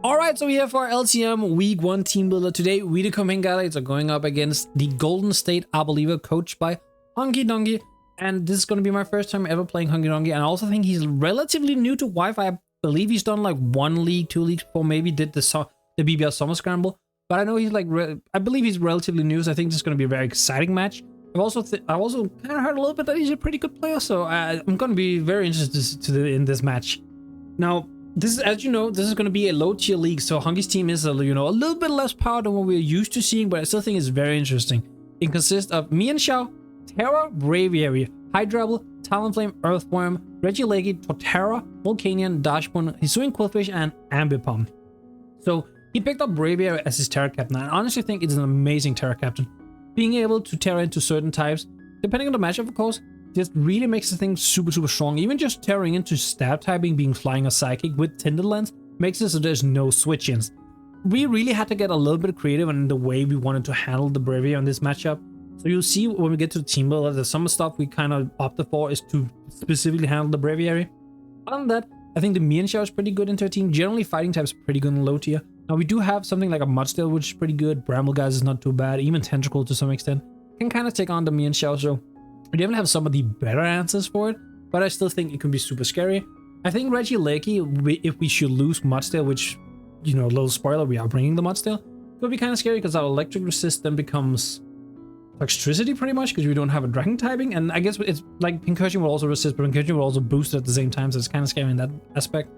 Alright, so we're here for our LTM Week 1 Team Builder. Today, we the Copenhagen Galaxies are going up against the Golden State Abeliver, coached by Honky Donkey. And this is going to be my first time ever playing Honky Donkey. And I also think he's relatively new to Wi-Fi. I believe he's done like 1 league, 2 leagues before, maybe did the BBL Summer Scramble. But I know he's like, I believe he's relatively new, so I think this is going to be a very exciting match. I've also kind of heard a little bit that he's a pretty good player, so I'm going to be very interested in this match. Now, this is, as you know, this is going to be a low tier league, so Honky's team is a little bit less power than what we're used to seeing, but I still think it's very interesting. It consists of me and Xiao, TERA, Braviary, Hydrable, Talonflame, Earthworm, Regieleki, Torterra, Volcanion, Dashbun, Hisuian Quillfish, and Ambipom. So he picked up Braviary as his Terra captain. I honestly think it's an amazing Terra captain. Being able to Terra into certain types, depending on the matchup, of course, just really makes the thing super strong. Even just tearing into stab typing, being flying or psychic with Tinted Lens, makes it so there's no switch-ins. We really had to get a little bit creative in the way we wanted to handle the Braviary on this matchup. So you'll see when we get to the team builder, there's some stuff we kind of opted for is to specifically handle the Braviary. Other than that, I think the Mian Xiao is pretty good into a team. Generally, fighting types pretty good in low tier. Now we do have something like a Mudstail, which is pretty good. Bramble Guys is not too bad. Even Tentacle to some extent can kind of take on the Mian Xiao. So we definitely have some of the better answers for it, but I still think it can be super scary. I think Regieleki, if we should lose Mudstail, which, you know, little spoiler, we are bringing the Mudstail, could be kind of scary because our electric resist then becomes Toxtricity pretty much because we don't have a dragon typing, and I guess it's like Pincushion will also resist, but Pincushion will also boost it at the same time, so it's kind of scary in that aspect.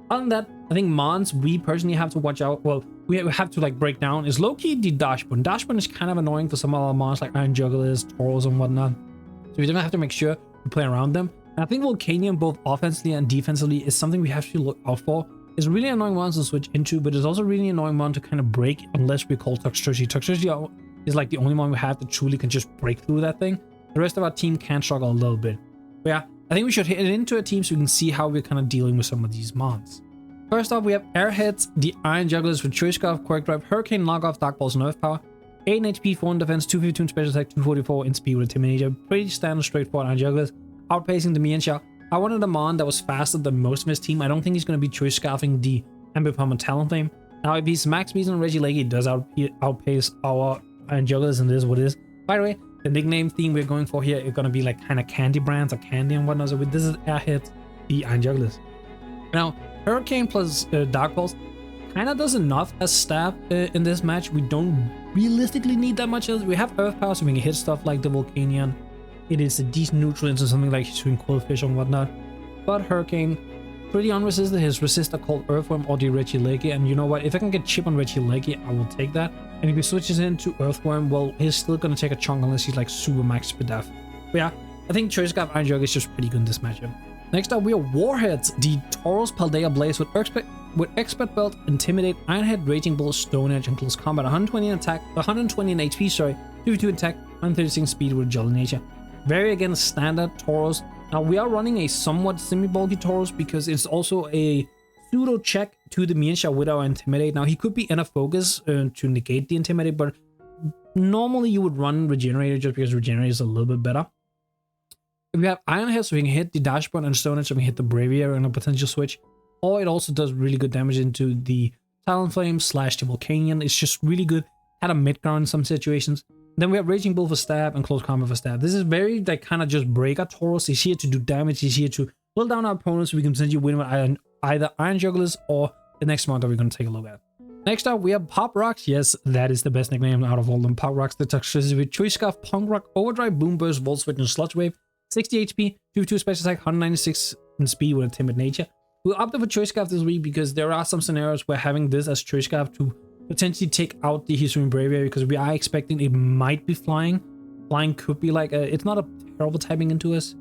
Other than that, I think Mons, we personally have to watch out. Well, we have to like break down is low-key the Dashbun. Dashbun is kind of annoying for some of our Mons like Iron Jugulis, Tauros, and whatnot. So we definitely have to make sure we play around them. And I think Volcanion, both offensively and defensively, is something we have to look out for. It's really annoying ones to switch into, but it's also really annoying one to kind of break unless we call Toxtricity. Toxtricity is like the only one we have that truly can just break through that thing. The rest of our team can struggle a little bit. But yeah, I think we should hit it into a team so we can see how we're kind of dealing with some of these mons. First off, we have Airheads, the Iron Jugglers with Choice Scarf, Quirk Drive, Hurricane, Knockoff, Dark Balls, and Earth Power. 8 in HP, 4 in defense, 252 in special attack, 244 in speed with Intimidation. Pretty standard, straightforward Iron Jugglers. Outpacing the Mian Xiao. I wanted a mon that was faster than most of his team. I don't think he's going to be Choice Scarfing the Ambipom and Talonflame. Now, if he's max speed on Regieleki, it does outpace our Iron Jugglers, and this is what it is. By the way, the nickname theme we're going for here is going to be like kind of candy brands or candy and whatnot. So this is Airheads, the Iron Jugglers. Now, Hurricane plus Dark Balls kind of does enough as stab in this match. We don't realistically need that much else. We have Earth Power, so we can hit stuff like the Volcanion. It is a decent neutral into something like Hisuian Quillfish and whatnot. But Hurricane, pretty unresisted. His resist are called Earthworm or the Regieleki. And you know what? If I can get chip on Regieleki, I will take that. And if he switches into Earthworm, well, he's still going to take a chunk unless he's like super max speed def. But yeah, I think Choice Scarf Iron Jug is just pretty good in this matchup. Next up, we have Warheads, the Tauros Paldea Blaze with Expert Belt, Intimidate, Ironhead, Raging Bull, Stone Edge, and Close Combat. 120 in attack, 120 in HP, sorry, 252 in attack, 136 speed with Jolly Nature. Very again standard Tauros. Now we are running a somewhat semi-bulky Tauros because it's also a pseudo check to the Mian Xiao with our Intimidate. Now he could be in a focus to negate the Intimidate, but normally you would run Regenerator just because Regenerator is a little bit better. We have Ironhead, so we can hit the Dashboard and Stone Edge, so we can hit the Braviary and a potential switch. Or it also does really good damage into the Talonflame / the Volcanion. It's just really good at a mid-ground in some situations. Then we have Raging Bull for stab and Close Combat for stab. This is very like kind of just break our Tauros. He's here to do damage. He's here to pull down our opponents so we can potentially win with either Iron Jugglers or the next mod that we're going to take a look at. Next up, we have Pop Rocks. Yes, that is the best nickname out of all them. Pop Rocks, the Toxtricity with Choice Scarf, Punk Rock, Overdrive, Boom Burst, Volt Switch, and Sludge Wave. 60 HP, 252 special attack, 196 in speed with a Timid Nature. We opted for Choice Scarf this week because there are some scenarios where having this as Choice Scarf to potentially take out the Hisuian Braviary because we are expecting it might be flying. Flying could be like it's not a terrible typing into us,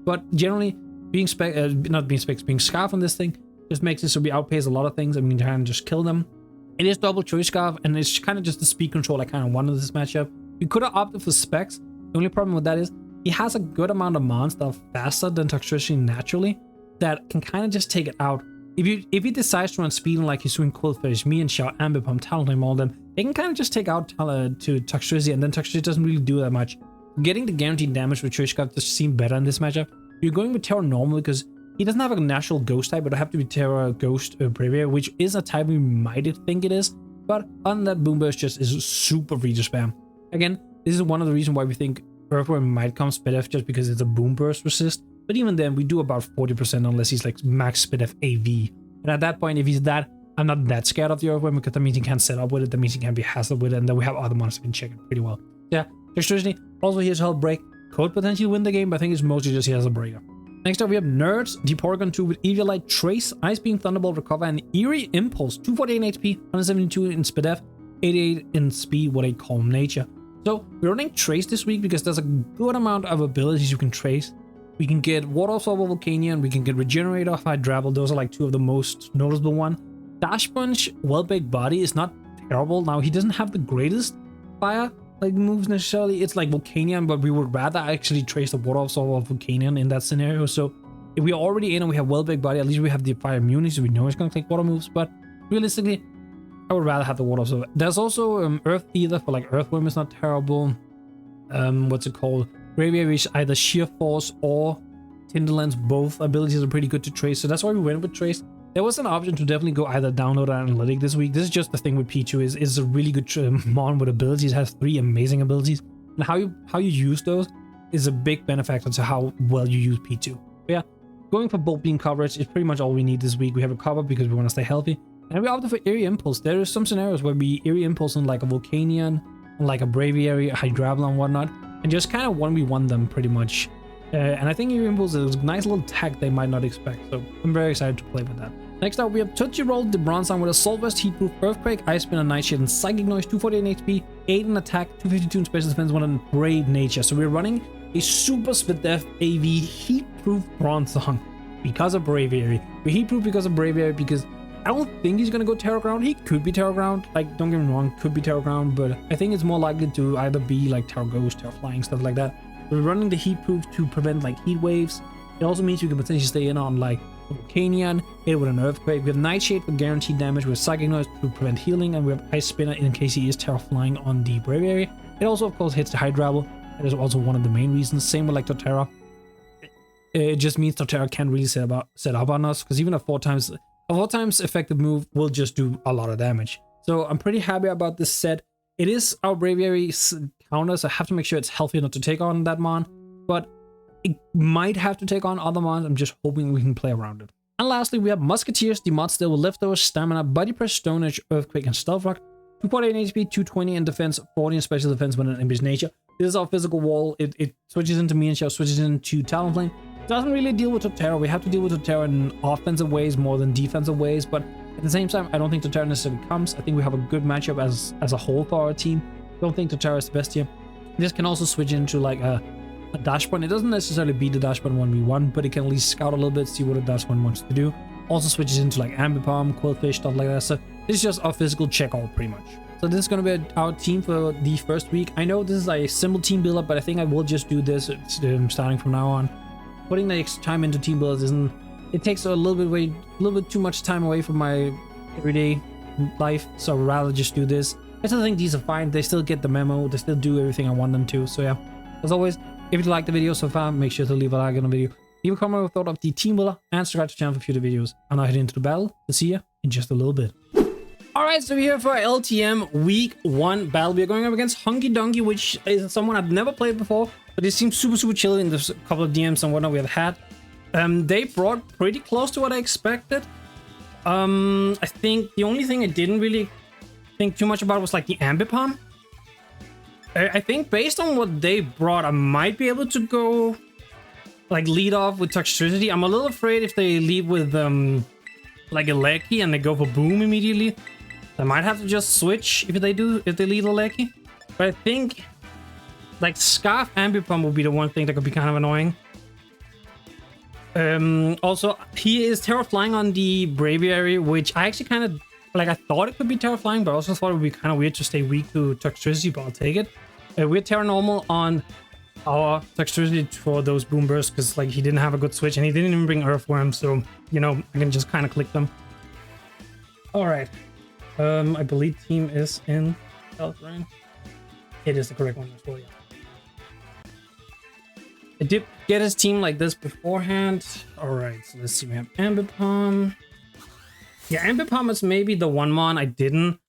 but generally being Scarf on this thing just makes it so we outpace a lot of things and we can try and just kill them. It is double Choice Scarf and it's kind of just the speed control I kind of wanted this matchup. We could have opted for Specs. The only problem with that is he has a good amount of mons that are faster than Toxtricity naturally that can kind of just take it out. If he decides to run speed like he's doing Quillfish, Mian Xiao, Ambipom, Talonflame, all of them, they can kind of just take out to Toxtricity, and then Toxtricity doesn't really do that much. Getting the guaranteed damage with Choice Scarf just seemed better in this matchup. You're going with Terra normally because He doesn't have a natural ghost type, but it'll have to be Terra Ghost Braviary, which is a type we might think it is. But on that Boom Burst just is super regen spam. Again, this is one of the reasons why we think Earthworm might come Spit F just because it's a Boom Burst resist. But even then, we do about 40% unless he's like max Spit F AV. And at that point, if he's that, I'm not that scared of the Earthworm because that means he can't set up with it. That means he can't be hassled with it. And then we have other monsters that can check it pretty well. Yeah, Toxtricity also here to help break. Could potentially win the game, but I think it's mostly just he has a breaker. Next up, we have Nerds, Deporygon 2 with Eviolite, Trace, Ice Beam, Thunderbolt, Recover, and Eerie Impulse. 248 HP, 172 in Speed F, 88 in Speed with a Calm Nature. So we're running Trace this week because there's a good amount of abilities you can trace. We can get Water Absorber Volcanion, we can get Regenerator of Hydrabble. Those are like two of the most noticeable ones. Dash Punch, Well-Baked Body is not terrible. Now, he doesn't have the greatest fire like moves necessarily. It's like Volcanion, but we would rather actually trace the Water Absorber of Volcanion in that scenario. So if we're already in and we have Well-Baked Body, at least we have the fire immunity, so we know it's going to take water moves. But realistically, I would rather have the Water Absorber. There's also Earth Ether for like Earthworm is not terrible. What's it called? Braviary is either Sheer Force or Tinderlands. Both abilities are pretty good to trace, so that's why we went with Trace. There was an option to definitely go either download or analytic this week. This is just the thing with Pichu is a really good mon with abilities. It has 3 amazing abilities, and how you use those is a big benefactor to how well you use P2. But yeah, going for Bolt Beam coverage is pretty much all we need this week. We have a cover because we want to stay healthy, and we opted for Eerie Impulse. There are some scenarios where we Eerie Impulse on like a Volcanion, on like a Braviary, a Hydrabble, and whatnot, and just kind of 1v1 them pretty much. And I think Eerie Impulse is a nice little tech they might not expect, so I'm very excited to play with that. Next up, we have Tootsie Roll, the Bronzong with Assault Vest, Heatproof, Earthquake, Ice Spin, and Nightshade, and Psychic Noise, 248 HP, 8 in attack, 252 in special defense, 1 in Brave Nature. So we're running a super Spit Def AV Heatproof Bronzong because of Braviary. We're Heatproof because of Braviary because I don't think he's going to go Terra Ground. He could be Terra Ground, like don't get me wrong, could be Terra Ground, but I think it's more likely to either be like Terra Ghost, Terra Flying, stuff like that. We're running the Heatproof to prevent like heat waves. It also means you can potentially stay in on like Volcanion, hit with an Earthquake. We have Nightshade for guaranteed damage, with Psychic Noise to prevent healing, and we have Ice Spinner in case he is Terra Flying on the Braviary. It also, of course, hits the Hydrabble. That is also one of the main reasons. Same with like Torterra. It just means Torterra can't really set up on us, because even a 4 times effective move will just do a lot of damage. So I'm pretty happy about this set. It is our Braviary counter, so I have to make sure it's healthy enough to take on that mon, but it might have to take on other mons. I'm just hoping we can play around it. And lastly, we have Musketeers, the mod still with Leftovers, Stamina, Body Press, Stone Edge, Earthquake, and Stealth Rock. 248 HP, 220 in defense, 40 in special defense when an Impish Nature. This is our physical wall. It switches into Mean Shell, switches into Talonflame. Doesn't really deal with Torterra. We have to deal with Torterra in offensive ways more than defensive ways, but at the same time, I don't think Torterra necessarily comes. I think we have a good matchup as a whole for our team. I don't think Torterra is the best here. This can also switch into like a dash button. It doesn't necessarily beat the dash button 1v1, but it can at least scout a little bit, see what a dash button wants to do. Also switches into like Ambipom, Quillfish, stuff like that. So this is just our physical check all pretty much. So this is going to be our team for the first week. I know this is a simple team build up, but I think I will just do this starting from now on. Putting the extra time into team builds isn't, it takes a little bit too much time away from my everyday life, so I'd rather just do this. I still think these are fine. They still get the memo. They still do everything I want them to. So yeah, as always, if you liked the video so far, make sure to leave a like on the video. Leave a comment with thought of the team builder and subscribe to the channel for future videos. And I'll head into the battle to see you in just a little bit. Alright, so we're here for our LTM Week 1 battle. We are going up against Hunky Donkey, which is someone I've never played before, but it seems super chill in the couple of DMs and whatnot we have had. They brought pretty close to what I expected. I think the only thing I didn't really think too much about was like the Ambipom. I think based on what they brought, I might be able to go like lead off with Toxtricity. I'm a little afraid if they lead with like a Lecky and they go for Boom immediately. I might have to just switch if they lead a Lecky. But I think like Scarf Ambipom would be the one thing that could be kind of annoying. Also, he is Terra Flying on the Braviary, which I actually kind of like. I thought it could be Terra Flying, but I also thought it would be kind of weird to stay weak to Toxtricity, but I'll take it. We're Terra Normal on our Toxtricity for those Boom Bursts because like he didn't have a good switch and he didn't even bring Earthworm, so you know I can just kind of click them. All right, I believe team is in South Rhine. It is the correct one as well, yeah. I did get his team like this beforehand. All right, so let's see. We have Ambipom. Yeah, Ambipom is maybe the one mon I didn't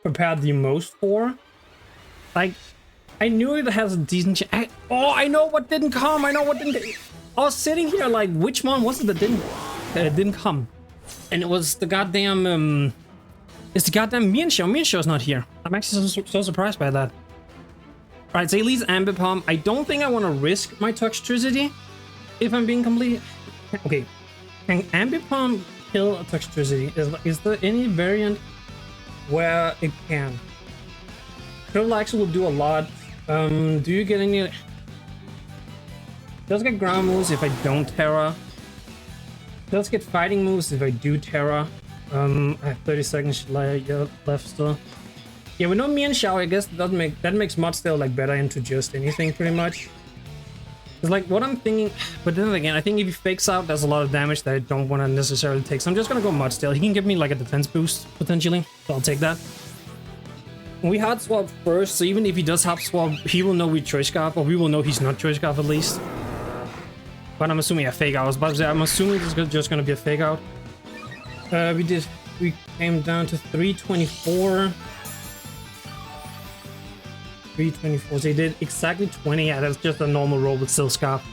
prepare the most for. Like, I knew it has a decent chance. Oh, I know what didn't come. I know what didn't. I was sitting here like, which one was it that didn't come? And it was the goddamn it's the goddamn Mienshao. Mienshao's not here. I'm actually so surprised by that. All right, so he leaves Ambipom. I don't think I want to risk my Toxtricity, if I'm being completely... Okay, can Ambipom kill a Toxtricity? Is there any variant where it can? Trillax will do a lot. Do you get any... Does get ground moves if I don't Terra. Does get fighting moves if I do Terra. I have 30 seconds left still. Yeah, we know Mienshao, I guess that makes Mudstail like better into just anything pretty much. It's like what I'm thinking, but then again, I think if he fakes out, there's a lot of damage that I don't want to necessarily take. So I'm just gonna go Mudstail. He can give me like a defense boost potentially, so I'll take that. We hard swap first, so even if he does hard swap, he will know we Choice Scarf, or we will know he's not Choice Scarf at least. But I'm assuming a fake out. I was about to say, I'm assuming it's just gonna be a fake out. We came down to 324. 324, so he did exactly 20. Yeah, that's just a normal roll with Silk Scarf.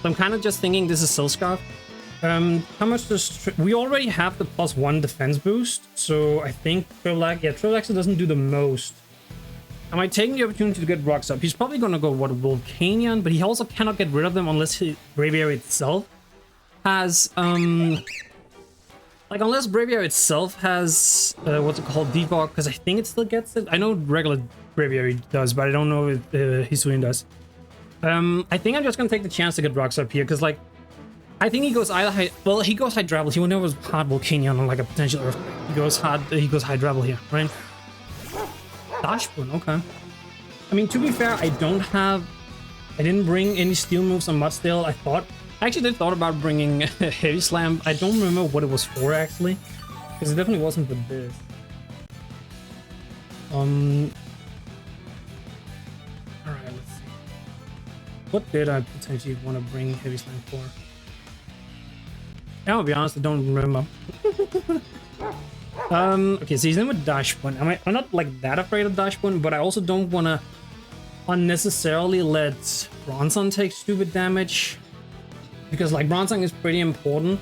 So I'm kind of just thinking this is Silk Scarf. How much does... We already have the +1 defense boost, so I think Trillax... Yeah, Trillax doesn't do the most. Am I taking the opportunity to get rocks up? He's probably gonna go, what, Volcanion, but he also cannot get rid of them unless his Braviary itself has... Like, unless Braviary itself has... what's it called? Defog, because I think it still gets it. I know regular Braviary does, but I don't know if Hisuian does. I think I'm just gonna take the chance to get rocks up here, because, like, I think he goes either high... Well, he goes Hydrabble. He will never hard Volcanion on, like, a potential Earthquake. He goes Hydrabble here, right? Dashboon, okay. I mean, to be fair, I didn't bring any steel moves on Mudstail. I actually did thought about bringing Heavy Slam. I don't remember what it was for, actually. Because it definitely wasn't for this. Alright, let's see. What did I potentially want to bring Heavy Slam for? I'll be honest, I don't remember. Okay, so he's in with Dashboon. I'm not like that afraid of Dashboon, but I also don't want to unnecessarily let Bronzong take stupid damage. Because like Bronzong is pretty important.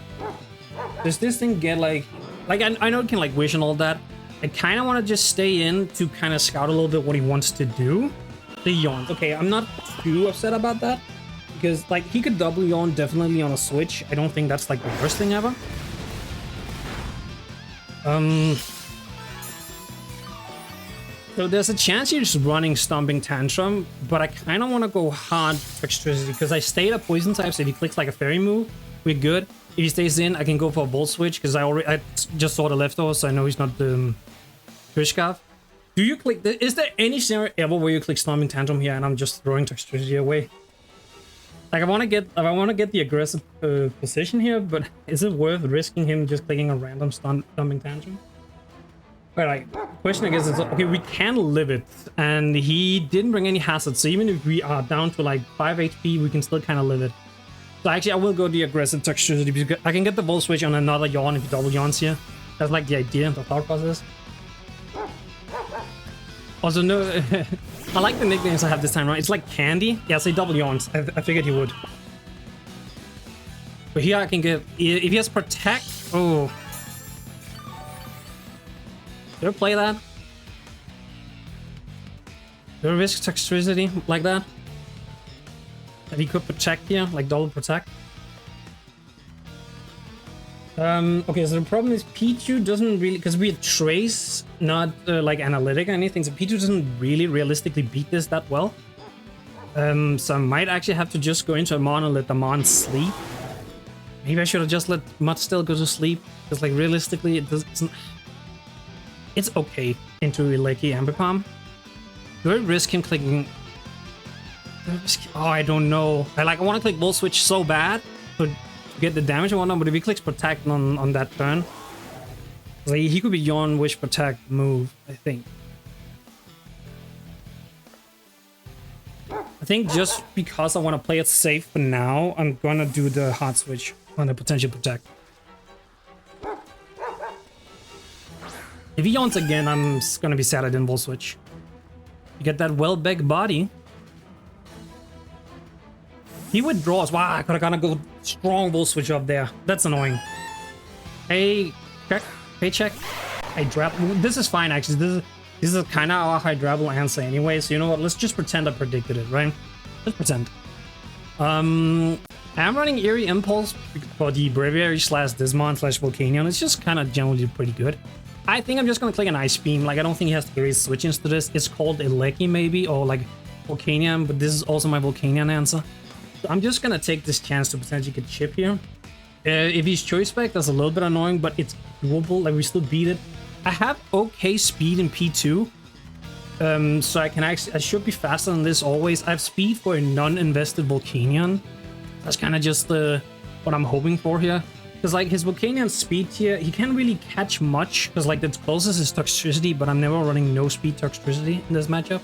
Does this thing get like I know it can like wish and all that. I kind of want to just stay in to kind of scout a little bit what he wants to do. The yawns. Okay, I'm not too upset about that. Because like he could double yawn definitely on a switch. I don't think that's like the worst thing ever. So there's a chance he's just running Stomping Tantrum, but I kind of want to go hard Toxtricity because I stayed at Poison type, so if he clicks like a Fairy move, we're good. If he stays in, I can go for a Volt Switch because I just saw the leftovers, so I know he's not the Scarf. Do you click? Is there any scenario ever where you click Stomping Tantrum here and I'm just throwing Toxtricity away? Like I want to get the aggressive position here, but is it worth risking him just clicking a random Stomping Tantrum? But like, question I guess is, okay, we can live it, and he didn't bring any hazards, so even if we are down to like 5 HP, we can still kind of live it. So actually, I will go the aggressive Toxtricity because I can get the Volt Switch on another yawn if he double yawns here. That's like the idea, the thought process. Also, no, I like the nicknames I have this time, right? It's like Candy. Yeah, say double yawns. I figured he would. But here I can get, if he has Protect, oh. Did I play that? Did I risk Toxtricity like that? That he could protect here, like double protect? Okay, so the problem is Pichu doesn't really, because we Trace, not like Analytic or anything, so Pichu doesn't really realistically beat this that well. So I might actually have to just go into a Mon and let the Mon sleep. Maybe I should have just let Mudstail go to sleep, because like realistically it doesn't... It's okay into Lucky Ambipom. Do I risk him clicking? Oh, I don't know. I want to click Volt Switch so bad to get the damage and whatnot, but if he clicks Protect on that turn, like, he could be Yawn Wish Protect move, I think. I think just because I want to play it safe for now, I'm gonna do the hard switch on the potential protect. If he yawns again, I'm gonna be sad I didn't bull switch. You get that well-begged body. He withdraws. Wow, I could've gotta go strong bull switch up there. That's annoying. Hey, check. Hey, check. I draft. This is fine, actually. This is kind of our hydrable answer anyway. So you know what? Let's just pretend I predicted it, right? Let's pretend. I'm running Eerie Impulse for the Breviary / Dismon / Volcanion. It's just kind of generally pretty good. I think I'm just gonna click an Ice Beam. Like, I don't think he has to erase switch-ins to this. It's called Eleki maybe, or like Volcanion, but this is also my Volcanion answer. So I'm just gonna take this chance to potentially get chip here. If he's Choice Spec, that's a little bit annoying, but it's doable. Like, we still beat it. I have okay speed in P2. So I should be faster than this always. I have speed for a non-invested Volcanion. That's kind of just what I'm hoping for here. Because like his Volcanion speed here, he can't really catch much. Because like the closest is Toxtricity, but I'm never running no speed Toxtricity in this matchup.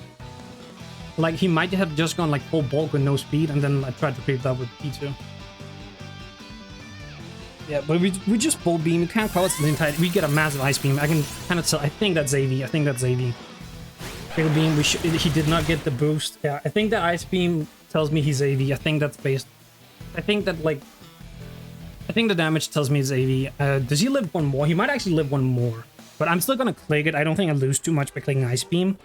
Like he might have just gone like full bulk with no speed, and then I tried to creep that with P2. Yeah, but we just bull beam. We can't cover the entire. We get a massive ice beam. I can kind of tell. I think that's AV. I think that's AV. Big beam. He did not get the boost. Yeah, I think that ice beam tells me he's AV. I think that's based. I think that like. I think the damage tells me it's AV. Does he live one more? He might actually live one more. But I'm still gonna click it. I don't think I lose too much by clicking ice beam.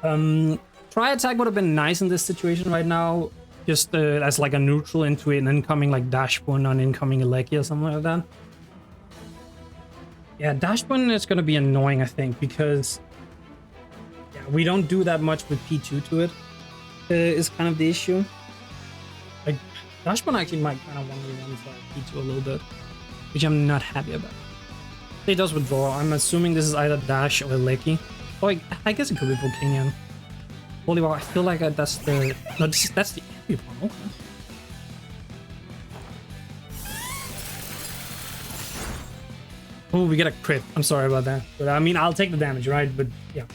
Try attack would have been nice in this situation right now. Just as like a neutral into an incoming like Dashbun on incoming Eleki or something like that. Yeah, Dashbun is going to be annoying, I think, because yeah, we don't do that much with P2 to it. Is kind of the issue. Like, Dashbun actually might kind of want to run for P2 a little bit, which I'm not happy about. He does withdraw. I'm assuming this is either Dash or Eleki. Oh, I guess it could be Volcanion. Holy wow, I feel like that's the... No, that's the Eerie one. Okay. Oh, we get a crit. I'm sorry about that. But I mean, I'll take the damage, right? But yeah.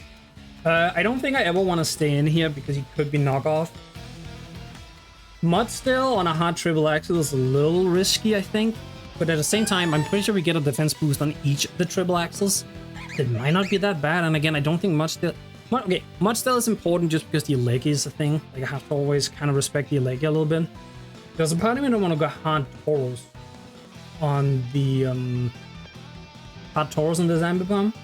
I don't think I ever want to stay in here because he could be knockoff. Mudstill on a hard triple axle is a little risky, I think. But at the same time, I'm pretty sure we get a defense boost on each of the triple axles. It might not be that bad. And again, I don't think Mudstill... Okay, Mudstill is important just because the Eleki is a thing. Like, I have to always kind of respect the Eleki a little bit. Because a part of me don't want to go hard Tauros on the hard Tauros on the Zambibomb.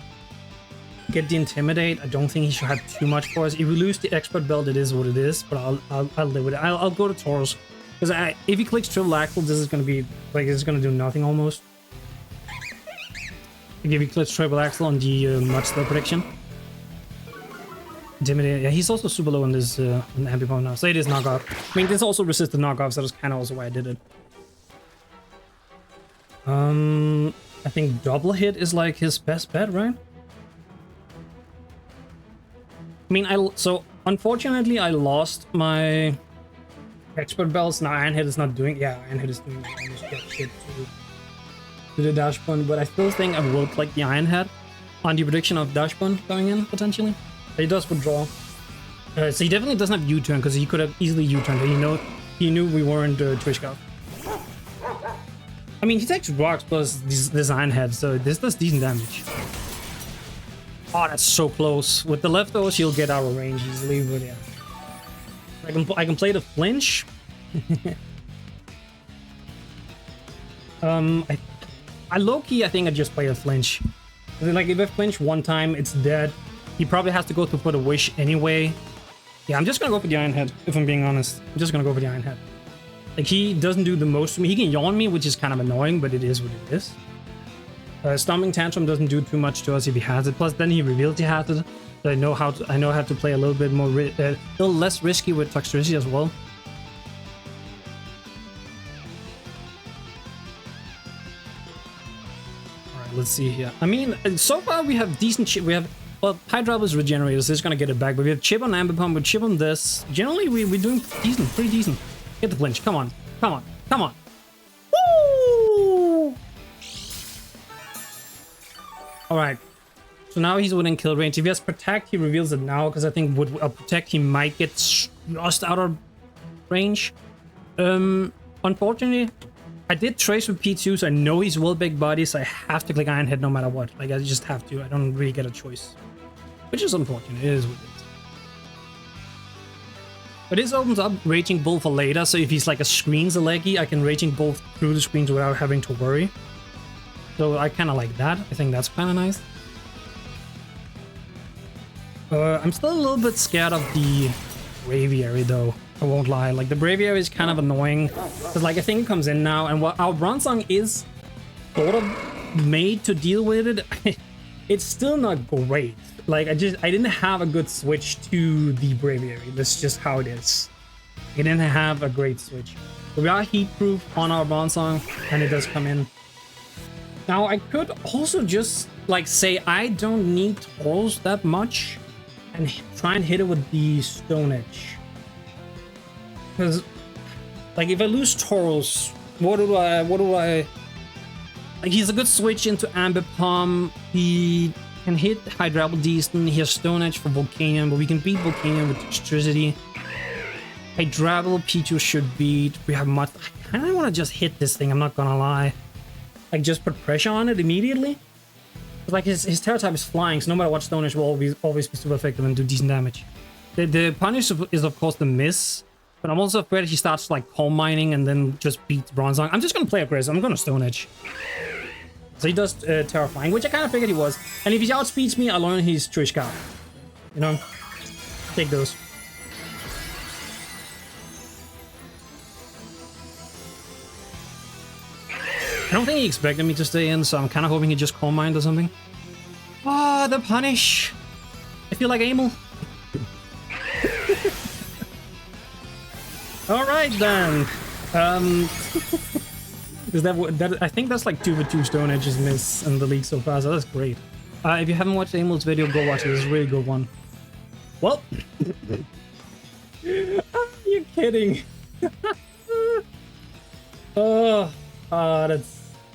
Get the Intimidate. I don't think he should have too much for us. If we lose the Expert Belt, it is what it is. But I'll live with it. I'll go to Tauros. Because if he clicks triple axle, this is going to be like, it's going to do nothing almost. Like if he clicks triple axle on the Mudstill prediction. Intimidate. Yeah, he's also super low on this on the Ambipom now. So it is knockoff. I mean, this also resisted knockoff, so that's kind of also why I did it. I think double hit is like his best bet, right? I mean, so unfortunately I lost my expert belts. Now Iron Head is not doing. Yeah, Iron Head is doing almost get shit to the Dashbun, but I still think I will click the Iron Head on the prediction of Dashbun going in potentially. He does withdraw. So he definitely doesn't have U-turn because he could have easily U-turned. He knew we weren't Twitch Scout. I mean, he takes rocks plus this Iron Head, so this does decent damage. Oh, that's so close. With the leftovers, he'll get out of range easily, but yeah. I can play the flinch. I low-key, I think I just play a flinch. Like, if I flinch one time, it's dead. He probably has to go to put a wish anyway. Yeah, I'm just gonna go for the Iron Head, if I'm being honest. I'm just gonna go for the Iron Head. Like, he doesn't do the most to me. He can yawn me, which is kind of annoying, but it is what it is. Stomping Tantrum doesn't do too much to us if he has it. Plus, then he revealed he has it. So I know how to play a little bit more, a little less risky with Toxtricity as well. All right, let's see here. I mean, so far we have decent shit. We have. Well, Hydra is regenerated, so he's gonna get it back. But we have chip on Ambipom, we chip on this. Generally, we're doing decent, pretty decent. Get the flinch. Come on. Come on. Come on. Woo! Alright. So now he's within kill range. If he has protect, he reveals it now, because I think with a protect he might get just out of range. Unfortunately, I did trace with P2, so I know he's well big body, so I have to click Iron Head no matter what. Like, I just have to. I don't really get a choice. Which is unfortunate. It is what it is. But this opens up Raging Bull for later, so if he's like a screens a leggy, I can Raging Bull through the screens without having to worry. So I kind of like that. I think that's kind of nice. I'm still a little bit scared of the Braviary though. I won't lie. Like the Braviary is kind of annoying because like I think it comes in now, and what our Bronzong is sort of made to deal with it. It's still not great. Like I didn't have a good switch to the Braviary. That's just how it is. I didn't have a great switch. But we are heat proof on our Bronzong, and it does come in. Now I could also just like say I don't need Tauros that much and try and hit it with the Stone Edge. Because like if I lose Tauros, what do I like? He's a good switch into Amber Palm. He can hit Hydrable decent. He has Stone Edge for Volcanion, but we can beat Volcanion with Toxtricity. Hydrable P2 should beat. We have much. I kind of want to just hit this thing, I'm not gonna lie. Like just put pressure on it immediately. Like his Terra type is flying, so no matter what, Stone Edge will always be super effective and do decent damage. The punish is of course the miss, but I'm also afraid he starts like coal mining and then just beats Bronzong. I'm just gonna play aggressive. I'm gonna Stone Edge. So he does Terrifying, which I kind of figured he was. And if he outspeeds me, I learn he's True Scout. You know, take those. I don't think he expected me to stay in, so I'm kind of hoping he just coal mined or something. Ah, the punish. I feel like Amel. All right then. Is that I think that's like 2 for 2 Stone Edges miss in the league so far, so that's great. If you haven't watched Amel's video, go watch it. It's a really good one. Well, you're kidding.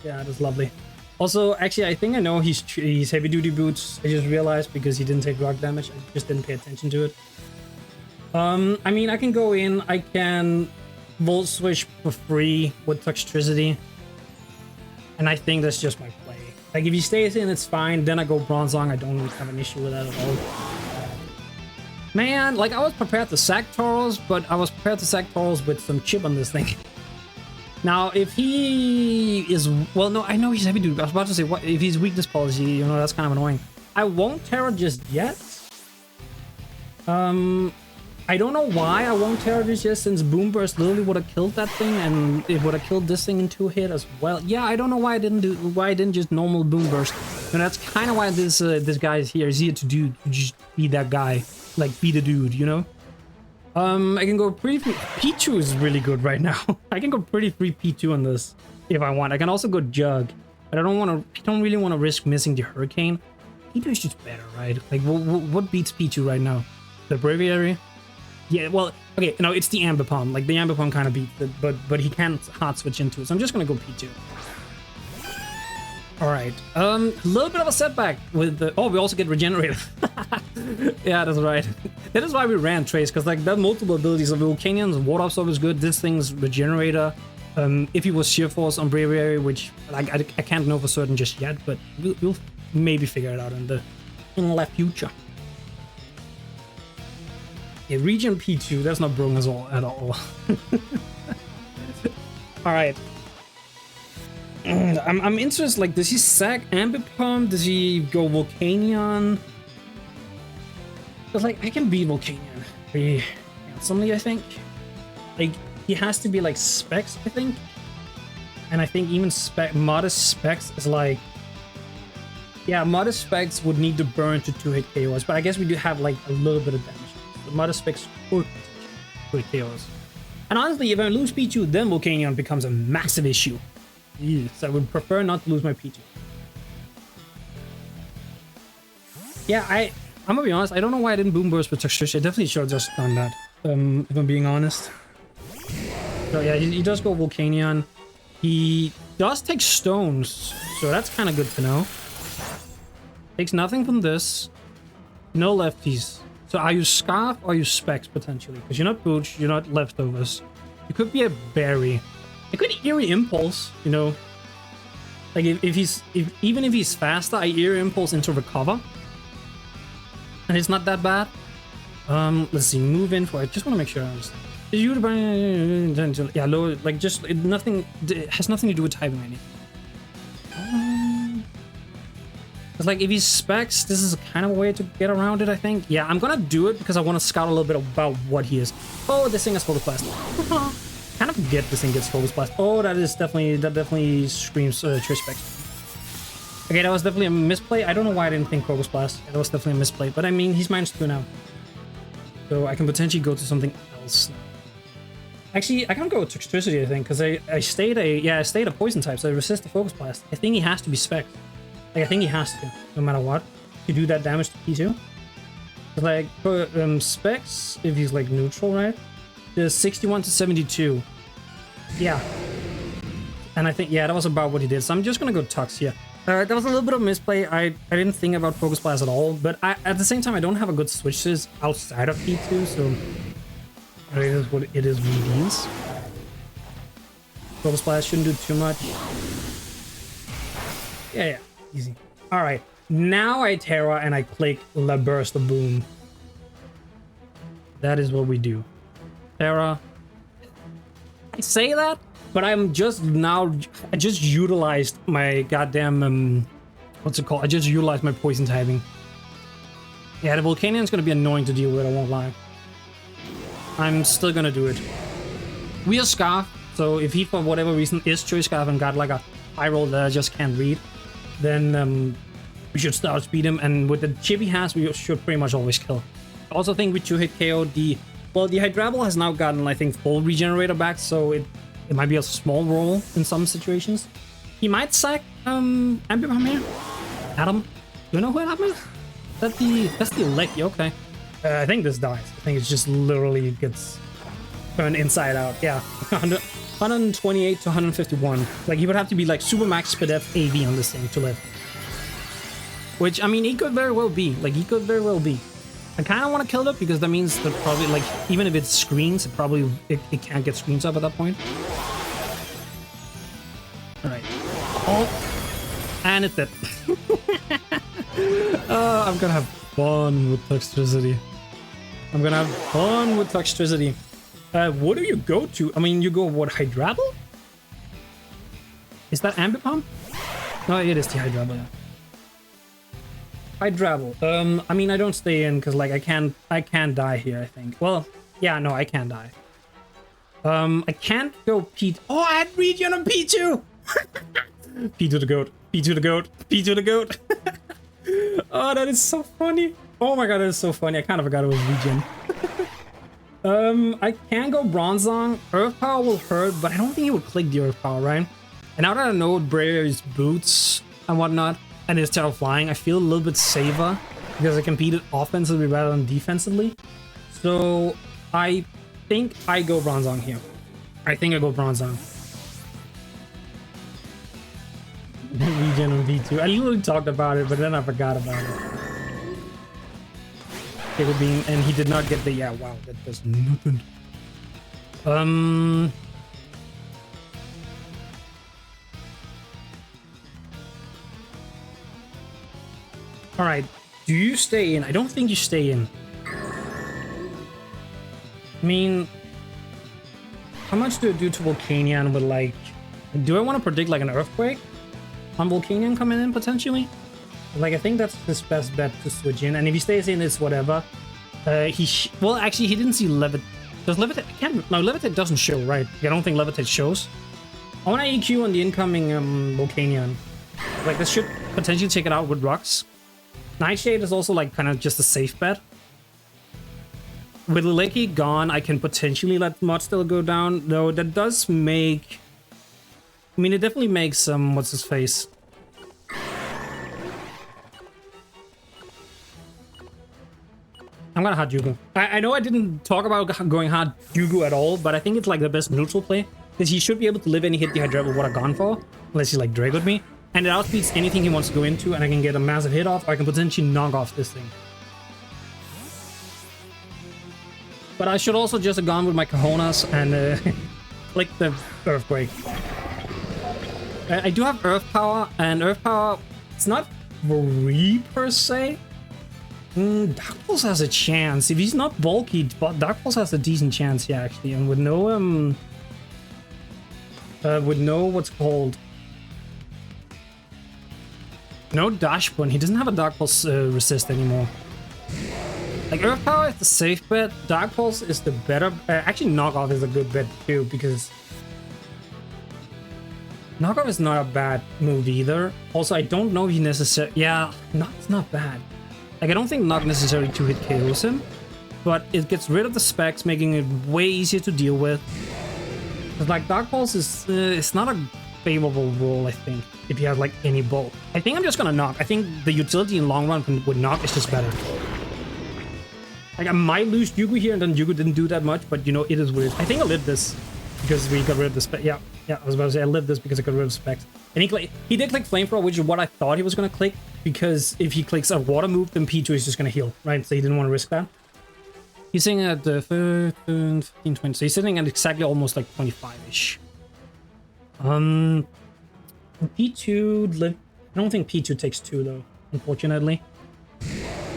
That's lovely. Also, actually, I think I know he's heavy duty boots. I just realized because he didn't take rock damage. I just didn't pay attention to it. I mean, I can go in. I can Volt Switch for free with Toxtricity, and I think that's just my play. Like if he stays in, it's fine. Then I go Bronzong. I don't have an issue with that at all. Man, like I was prepared to sack Tauros, but I was prepared to sack Tauros with some chip on this thing. Now, if he is... Well, no, I know he's heavy dude. I was about to say, what if he's weakness policy, you know, that's kind of annoying. I won't Terra just yet. I don't know why I won't Terra just yet, since Boom Burst literally would have killed that thing, and it would have killed this thing in 2 hit as well. Yeah, I don't know why I didn't just normal Boom Burst. And that's kind of why this guy is here. He's here to just be that guy. Like, be the dude, you know? I can go pretty free. P2 is really good right now. I can go pretty free P2 on this if I want. I can also go Jug, but I don't really want to risk missing the Hurricane. P2 is just better, right? Like what beats P2 right now? The Braviary? Yeah, well, okay, no, it's the Amber Palm. Like the Amber Palm kind of beats it, but he can't hard switch into it. So I'm just gonna go P2. All right, a little bit of a setback with the... Oh, we also get regenerated. Yeah, that's right. That is why we ran Trace, because like there are multiple abilities of Volcanions. Water Absorb is good. This thing's Regenerator. If he was Sheer Force on Braviary, which like I can't know for certain just yet, but we'll maybe figure it out in the left future. Yeah, Regen P2, that's not broken at all. All right. I'm interested, like, does he sack Ambipom? Does he go Volcanion? Because, like, I can beat Volcanion pretty handsomely, I think. Like, he has to be, like, Specs, I think. And I think even modest Specs is, like... Yeah, modest Specs would need to burn to 2-hit KOs, but I guess we do have, like, a little bit of damage. The modest Specs could 2-hit KOs. And honestly, if I lose P2, then Volcanion becomes a massive issue. So I would prefer not to lose my P2. Yeah, I'm gonna be honest, I don't know why I didn't Boom Burst with Toxtricity. I definitely should have just done that, if I'm being honest. So yeah, he does go Volcanion. He does take stones, so that's kind of good to know. Takes nothing from this. No lefties. So are you Scarf or are you Specs potentially? Because you're not Booch, you're not Leftovers. You could be a Berry. It could Eerie Impulse, you know. Like even if he's faster, I Eerie Impulse into Recover. And it's not that bad. Let's see, move in for it. Just want to make sure I understand. Yeah, low, like just nothing. It has nothing to do with typing or anything. It's like if he Specs, this is a kind of a way to get around it, I think. Yeah, I'm gonna do it because I want to scout a little bit about what he is. Oh, this thing has Focus Blast. Kind of forget this thing gets Focus Blast. Oh, that definitely screams Choice Specs. Okay, that was definitely a misplay. I don't know why I didn't think Focus Blast. That was definitely a misplay. But I mean, he's -2 now. So I can potentially go to something else now. Actually, I can't go with Toxtricity, I think, because I stayed a poison type, so I resist the Focus Blast. I think he has to be Spec. Like, I think he has to, no matter what, to do that damage to P2. Like, for Specs, if he's like neutral, right? There's 61 to 72. Yeah. And I think, yeah, that was about what he did. So I'm just gonna go Tox here. That was a little bit of misplay. I didn't think about Focus Blast at all, but at the same time, I don't have a good switches outside of P2, so it is what it means. Focus Blast shouldn't do too much. Yeah, easy. All right, now I Terra and I click La Burst of Boom. That is what we do. Terra. I say that, but I'm just now. I just utilized my goddamn what's it called? I just utilized my poison typing. Yeah, the Volcanian's gonna be annoying to deal with. I won't lie. I'm still gonna do it. We are Scarf, so if he for whatever reason is Choice Scarf and got like a high roll that I just can't read, then we should start speed him. And with the chip he has, we should pretty much always kill. I also think with 2-hit KO, the Hydrabble has now gotten, I think, full regenerator back, so it might be a small roll in some situations. He might sack Ambipom here. Adam, do you know who Adam is? That's the Lecky, okay. I think this dies. I think it just literally gets turned inside out. Yeah, 128 to 151. Like, he would have to be like super max SPDF AV on this thing to live. Which, I mean, he could very well be. Like, he could very well be. I kind of want to kill it because that means that probably, like, even if it screens, it can't get screens up at that point. Alright. Oh! And it's dead. I'm gonna have fun with Toxtricity. What do you go to? I mean, you go, what, Hydrabble? Is that Ambipom? No, it is the Hydrabble, yeah. Hydrabble. I mean, I don't stay in because, like, I can't die here, I think. Well, yeah, no, I can't die. I can't go P. Oh, I had regen on P2! P to the goat. P to the goat. P to the goat. Oh, that is so funny. Oh my god, that is so funny. I kind of forgot it was regen. I can go Bronzong. Earth Power will hurt, but I don't think he would click the Earth Power, right? And now that I know Brayer's boots and whatnot, and his Terra Flying, I feel a little bit safer because I competed offensively rather than defensively. So I think I go Bronzong here. Regen on V2. I literally talked about it, but then I forgot about it. And he did not get the, yeah, wow, that does nothing. All right, do you stay in? I don't think you stay in. I mean, how much do I do to Volcanion with, like, do I want to predict like an earthquake on Volcanion coming in potentially? Like, I think that's his best bet to switch in, and if he stays in, it's whatever. Well, actually, he didn't see Levitate. Does Levitate? No, Levitate doesn't show, right? I don't think Levitate shows. I want to EQ on the incoming Volcanion. Like, this should potentially take it out with rocks. Nightshade is also, like, kind of just a safe bet. With Lecky gone, I can potentially let Mod still go down, though that does make... I mean, it definitely makes, what's his face? I'm gonna hard Jugu. I know I didn't talk about going hard Jugu at all, but I think it's like the best neutral play, because he should be able to live any hit the Hydrabble would have gone for, unless he like Dragoed me. And it outspeeds anything he wants to go into, and I can get a massive hit off, or I can potentially knock off this thing. But I should also just have gone with my cojones and click the Earthquake. I do have Earth Power, and Earth Power, it's not free per se. Dark Pulse has a chance. If he's not bulky, but Dark Pulse has a decent chance here, actually. And with no, what's called... No Dash Button. He doesn't have a Dark Pulse resist anymore. Like, Earth Power is the safe bet. Dark Pulse is the better... actually, Knockoff is a good bet, too, because... Knockoff is not a bad move either. Also, I don't know if he necessarily... Yeah, it's not bad. Like, I don't think Knock necessarily 2-hit KOs him, but it gets rid of the specs, making it way easier to deal with. Because, like, Dark Pulse is... it's not a favorable roll, I think, if you have, like, any bolt. I think I'm just gonna Knock. I think the utility in long run with Knock is just better. Like, I might lose Jugu here, and then Jugu didn't do that much, but, you know, it is weird. I think I lived this because we got rid of the spec. Yeah, I was about to say I lived this because I got rid of specs. And he did click Flamethrower, which is what I thought he was gonna click, because if he clicks a water move, then P2 is just gonna heal, right? So he didn't want to risk that. He's sitting at 15, 20. So he's sitting at exactly almost like 25-ish. P2 live. I don't think P2 takes 2 though, unfortunately.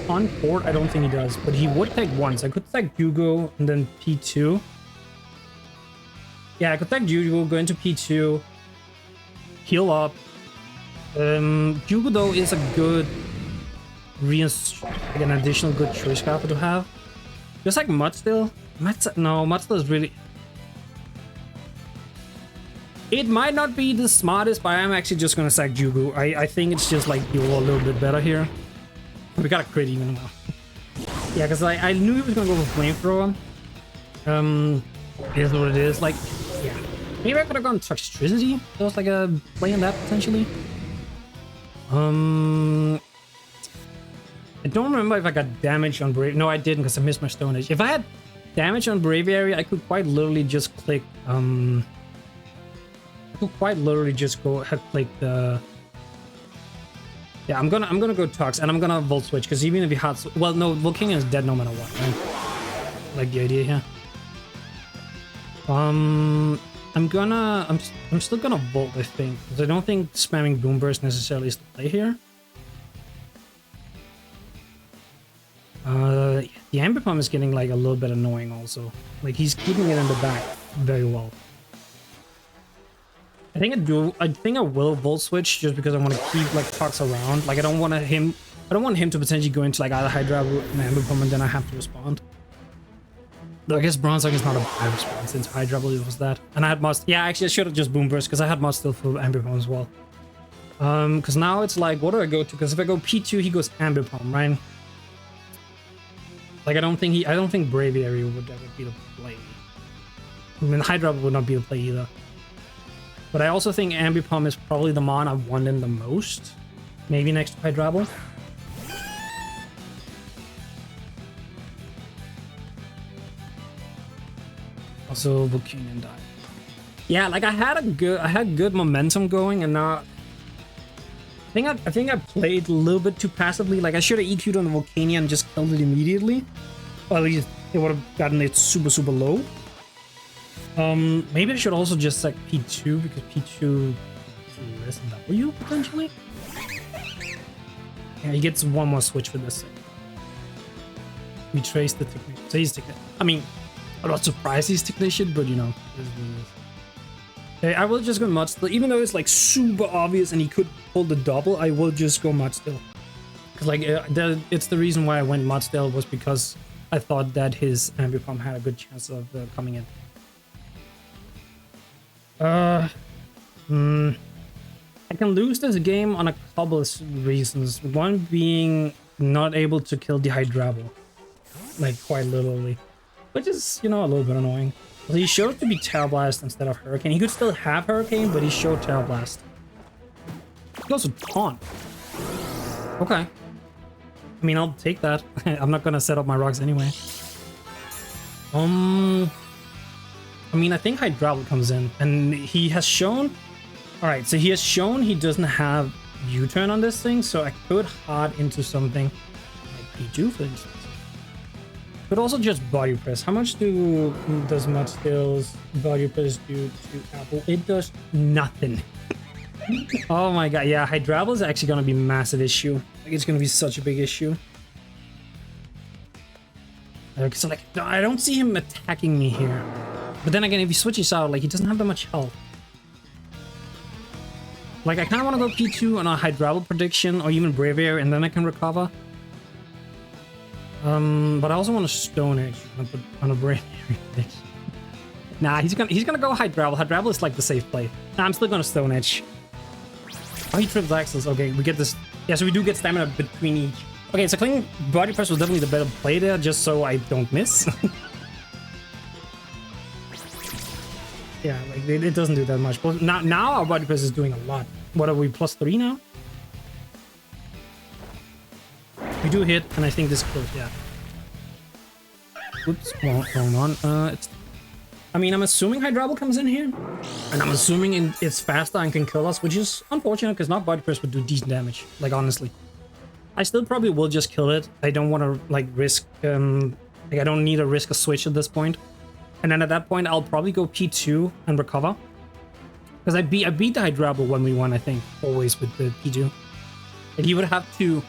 On port, I don't think he does, but he would take 1. So I could take Jugo and then P2. Yeah, I could take Jugo, go into P2, heal up. Jugo though is a good, like an additional good choice card to have. Just like Mudstill. Mudstill is really... It might not be the smartest, but I'm actually just gonna sack Jugo. I think it's just like you're a little bit better here. We got a crit even now. Yeah, because I knew he was gonna go for Flamethrower. It is what it is. Like, yeah. Maybe I could have gone Toxtricity. That was like a play on that potentially. I don't remember if I got damage on Brave. No, I didn't because I missed my Stone Age. If I had damage on Braviary, I could quite literally just click. I could quite literally just go ahead click the. Yeah, I'm gonna go Tox and I'm gonna Volt Switch because even if he had, well, no, Volcanion is dead no matter what. Right? Like the idea here. I'm still gonna Volt, I think, because I don't think spamming Boom Burst necessarily is the play here. The Amber Pump is getting like a little bit annoying also. Like he's keeping it in the back very well. I think I will Volt Switch just because I want to keep like Tox around. Like I don't want him to potentially go into like either Hydra or an Amber Pump and then I have to respond. Though I guess Bronzong is not a bad response since Hydra was that. And I had Must. Yeah, actually I should have just Boom Burst because I had Must still for Amber Pump as well. Because now it's like, what do I go to? Because if I go P2, he goes Amber Pump, right? Like I don't think Braviary would ever be the play. I mean Hydra would not be the play either. But I also think Ambipom is probably the mon I've won in the most. Maybe next to Hydrabble. Also Volcanion died. Yeah, like I had good momentum going and now I think I played a little bit too passively. Like I should have EQ'd on the Volcanion and just killed it immediately. Or at least it would have gotten it super low. Maybe I should also just like P2 because P2 is less W potentially. Yeah, he gets one more switch for this thing. We trace the technician. So he's technician. I mean, I'm not surprised he's technician, but you know. Okay, I will just go Mudstill. Even though it's like super obvious and he could pull the double, I will just go Mudstill. Because like it's the reason why I went Mudstill was because I thought that his Ambipom had a good chance of coming in. I can lose this game on a couple of reasons. One being not able to kill the Hydrabble. Like, quite literally. Which is, you know, a little bit annoying. Well, he showed to be Terra Blast instead of Hurricane. He could still have Hurricane, but he showed Terra Blast. He also Taunt. Okay. I mean, I'll take that. I'm not gonna set up my rocks anyway. I mean, I think Hydrabble comes in, and he has shown All right, so he has shown he doesn't have U-turn on this thing, so I could hard into something like P2, for instance. Could also just body press. How much does Mud Skills body press do to Apple? It does nothing. Oh my god, yeah, Hydrable is actually gonna be a massive issue. Like, it's gonna be such a big issue. So like, I don't see him attacking me here. But then again, if he switches out, like, he doesn't have that much health. Like, I kind of want to go P2 on a Hydrable prediction or even Braviary, and then I can recover. But I also want to Stone Edge on a Braviary prediction. Nah, he's gonna go Hydrable. Hydrable is like the safe play. Nah, I'm still gonna Stone Edge. Oh, he trips Axles. Okay, we get this. Yeah, so we do get stamina between each. Okay, so clean body press was definitely the better play there, just so I don't miss. Yeah, like it doesn't do that much. But now our body press is doing a lot. What are we, +3 now? We do hit, and I think this kills, yeah. Oops, wrong one. I mean, I'm assuming Hydrable comes in here, and I'm assuming it's faster and can kill us, which is unfortunate because not body press would do decent damage. Like, honestly, I still probably will just kill it. I don't want to like risk. Like, I don't need to risk a switch at this point. And then at that point, I'll probably go P2 and recover. Because I beat the Hydrable when we won, I think, always with the P2. And he would have to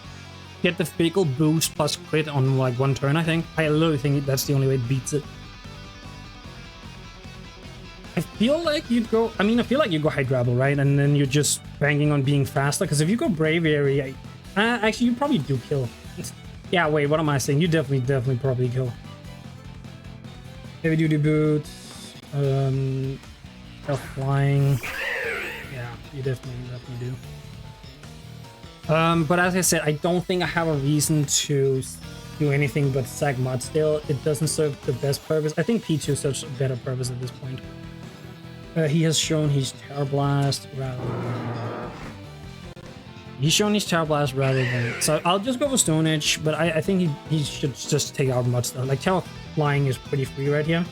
get the Fickle boost plus crit on like one turn, I think. I literally think that's the only way it beats it. I feel like you'd go... I mean, I feel like you go Hydrable, right? And then you're just banking on being faster. Because if you go Braviary... actually, you probably do kill. Yeah, wait, what am I saying? You definitely probably kill. Heavy duty boots, flying. Yeah, you definitely do. But as I said, I don't think I have a reason to do anything but sack Mud still. It doesn't serve the best purpose. I think P2 serves a better purpose at this point. He has shown he's Terra Blast rather than... He's shown he's Terra Blast rather than... So I'll just go for Stone Edge, but I think he should just take out Mud still. Like, Terra Flying is pretty free right here.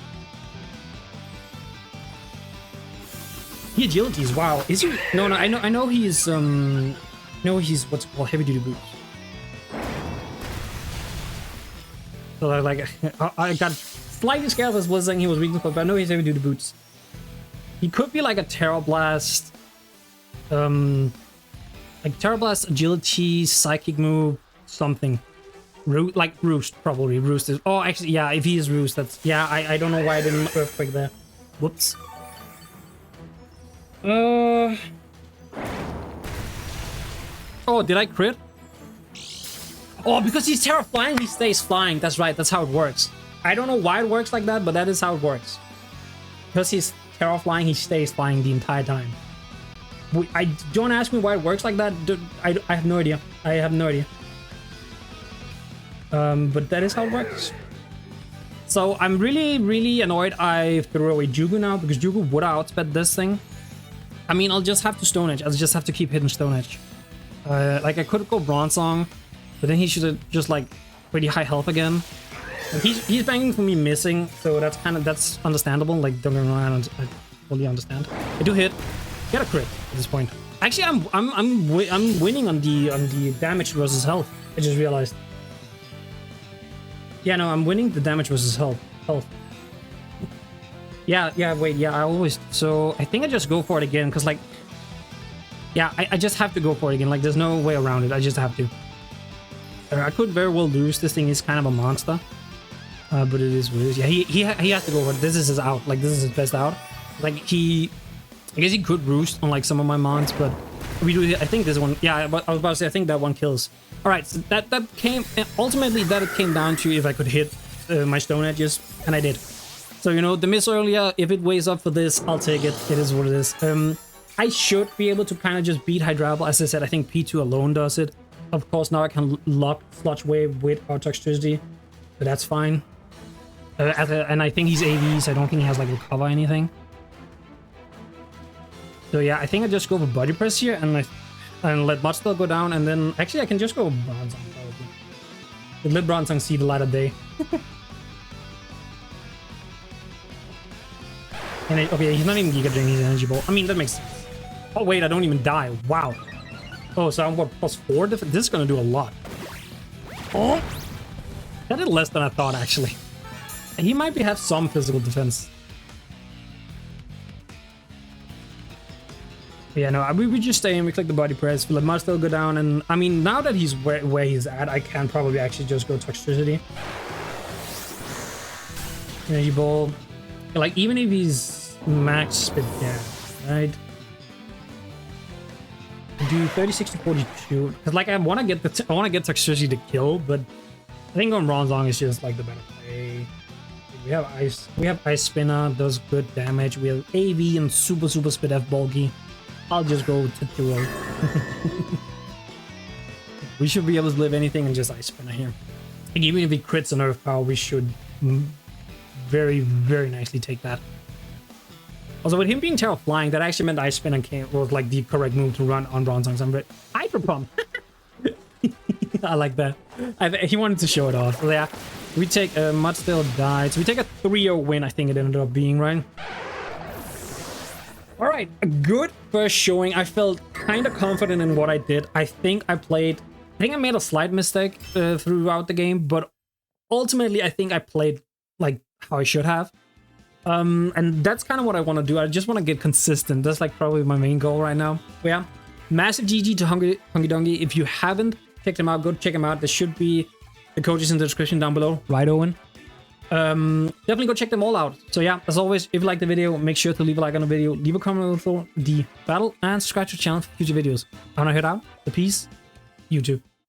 He agilities, wow. Is he? No, I know he's no, he's what's called heavy duty boots. So like I got slightly scared of was saying he was weak, but I know he's heavy duty boots. He could be like a Terra Blast, like Terra Blast, agility, psychic move, something. Like Roost, probably. Roost is... Oh, actually, yeah, if he is Roost, that's... Yeah, I don't know why I didn't Earthquake there. Whoops. Oh, did I crit? Oh, because he's Terra Flying, he stays flying. That's right, that's how it works. I don't know why it works like that, but that is how it works. Because he's Terra Flying, he stays flying the entire time. Don't ask me why it works like that. I have no idea. I have no idea. But that is how it works. So I'm really annoyed I threw away Jugu now, because Jugu would outsped this thing. I mean, I'll just have to Stone Edge. I'll just have to keep hitting Stone Edge. Like, I could go Bronzong, but then he should have just, like, pretty high health again. And he's banging for me missing, so that's understandable. Like, don't get me wrong, I fully understand. I do hit. Get a crit at this point. Actually, I'm winning on the damage versus health. I just realized. Yeah, no, I'm winning the damage versus health. Yeah, wait, yeah, I always... So, I think I just go for it again, because, like... Yeah, I just have to go for it again. Like, there's no way around it. I just have to. I could very well lose. This thing is kind of a monster. But it is what it is. Yeah, he has to go for it. This is his out. Like, this is his best out. Like, I guess he could Roost on, like, some of my mons, but... We do... I think this one... Yeah, I was about to say, I think that one kills. Alright, so that came... Ultimately, that it came down to if I could hit my Stone Edges, and I did. So, you know, the miss earlier, if it weighs up for this, I'll take it. It is what it is. I should be able to kind of just beat Hydrable. As I said, I think P2 alone does it. Of course, now I can lock Sludge Wave with our Toxtricity, but that's fine. And I think he's AV, so I don't think he has, like, recover anything. So, yeah, I think I just go for Body Press here and let Mudstill go down, and then... Actually, I can just go Bronzong, probably. But let Bronzong see the light of day. And okay, he's not even Giga Drain, he's Energy Ball. I mean, that makes sense. Oh, wait, I don't even die. Wow. Oh, so I'm what, +4? This is going to do a lot. Oh! That did less than I thought, actually. He might have some physical defense. Yeah, no, we just stay in, we click the body press, feel like must still go down, and I mean, now that he's where he's at, I can probably actually just go Toxtricity. Energy Ball. Like, even if he's max spit down, right? Do 36 to 42, because like I want to get Toxtricity to kill, but I think on Bronzong is just like the better play. We have Ice Spinner, does good damage. We have AV and super spit F bulky. I'll just go to Duo. We should be able to live anything and just Ice Spinner here. Like, even if he crits on Earth Power, we should very nicely take that. Also, with him being Terra Flying, that actually meant Ice Spinner was like the correct move to run on Bronzong. So I'm very Hyper Pump. I like that. He wanted to show it off. So yeah, we take Mud still died. So we take a 3-0 win, I think it ended up being, right? All right, a good first showing. I felt kind of confident in what I did. I think I made a slight mistake throughout the game, but ultimately I think I played like how I should have. And that's kind of what I want to do. I just want to get consistent. That's like probably my main goal right now. But yeah, massive GG to Hungry Dongy. If you haven't checked him out, go check him out. There should be the coaches in the description down below, right, Owen? Definitely go check them all out. So yeah, as always, if you like the video, make sure to leave a like on the video, leave a comment below the battle, and subscribe to the channel for future videos. I want to head out. The peace, YouTube.